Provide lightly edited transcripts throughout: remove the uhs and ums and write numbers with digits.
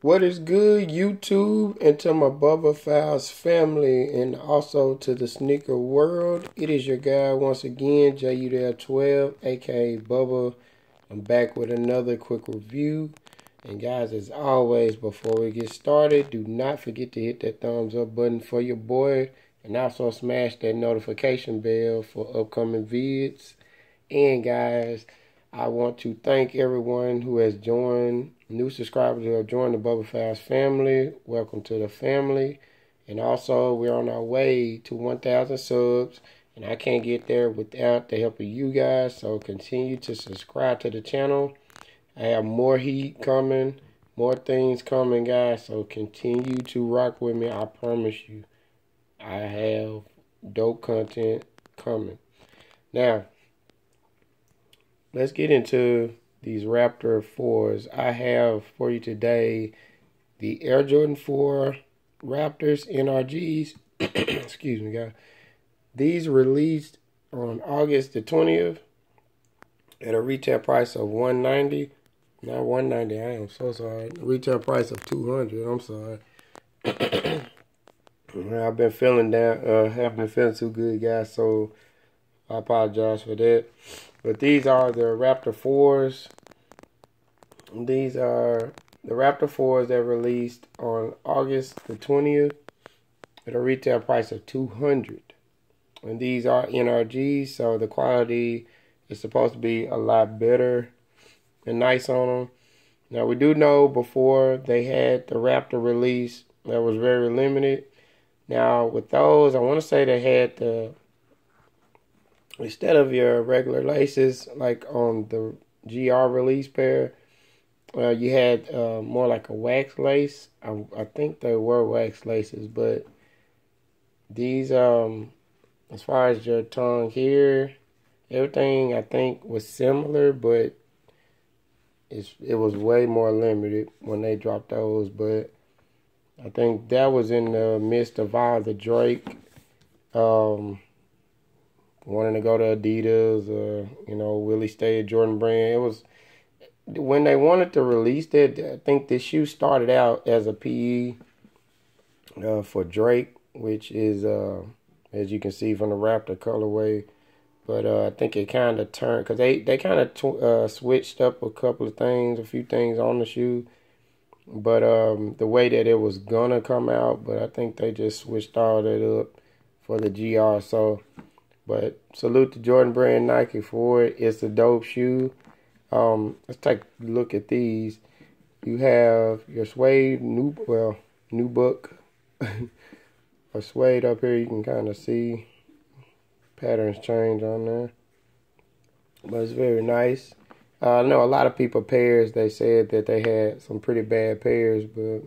What is good, YouTube, and to my Bubba Files family, and also to the sneaker world? It is your guy once again, Udell 12, aka Bubba. I'm back with another quick review. And guys, as always, before we get started, do not forget to hit that thumbs up button for your boy, and also smash that notification bell for upcoming vids. And guys, I want to thank everyone who has joined, new subscribers who have joined the Bubba Files family. Welcome to the family. And also, we're on our way to 1,000 subs. And I can't get there without the help of you guys. So continue to subscribe to the channel. I have more heat coming, more things coming, guys. So continue to rock with me. I promise you, I have dope content coming. Now, let's get into these Raptor 4s. I have for you today the Air Jordan 4 Raptors NRGs. Excuse me, guys. These released on August the 20th at a retail price of $190. Not $190, I am so sorry. Retail price of $200. I'm sorry. I've been feeling down, haven't been feeling too good, guys, so I apologize for that. But these are the Raptor 4s. These are the Raptor 4s that released on August the 20th at a retail price of $200. And these are NRGs, so the quality is supposed to be a lot better and nice on them. Now, we do know before they had the Raptor release that was very limited. Now, with those, I want to say they had the, instead of your regular laces, like on the GR release pair, you had more like a wax lace. I think they were wax laces, but these, as far as your tongue here, everything I think was similar, but it was way more limited when they dropped those. But I think that was in the midst of all the Drake wanting to go to Adidas, Willie stay at Jordan Brand. It was when they wanted to release that. I think this shoe started out as a PE for Drake, which is as you can see from the Raptor colorway. But I think it kind of turned, because they kind of switched up a few things on the shoe. But the way that it was going to come out, but I think they just switched all that up for the GR. So, but salute to Jordan Brand Nike for it. It's a dope shoe. Let's take a look at these. You have your suede, nubuck, or suede up here. You can kind of see patterns change on there, but it's very nice. I know a lot of people pairs, they said that they had some pretty bad pairs, but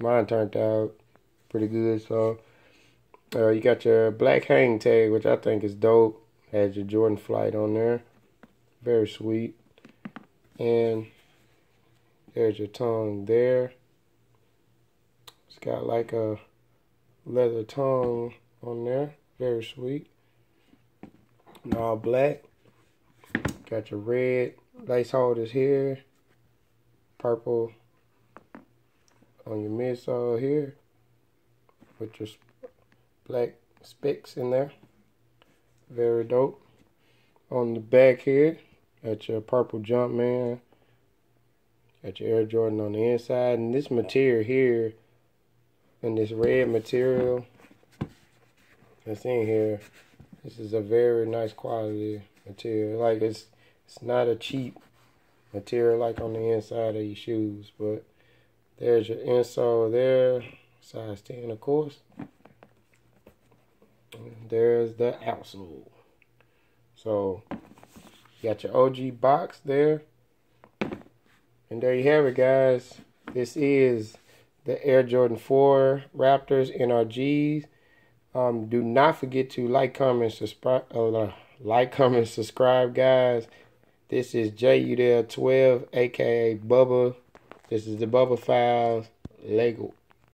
mine turned out pretty good. So you got your black hang tag, which I think is dope. Has your Jordan Flight on there, very sweet. And there's your tongue there. It's got like a leather tongue on there, very sweet. And all black. Got your red lace holders here. Purple on your midsole here. With your black specks in there. Very dope. On the back here, got your purple Jumpman. Got your Air Jordan on the inside. And this material here, and this red material that's in here, this is a very nice quality material. Like it's not a cheap material like on the inside of your shoes. But there's your insole there, size 10 of course. And there's the outsole. So you got your OG box there. And there you have it, guys. This is the Air Jordan 4 Raptors NRGs. Do not forget to like, comment, subscribe, guys. This is Udell 12, aka Bubba. This is the Bubba Files. Lego.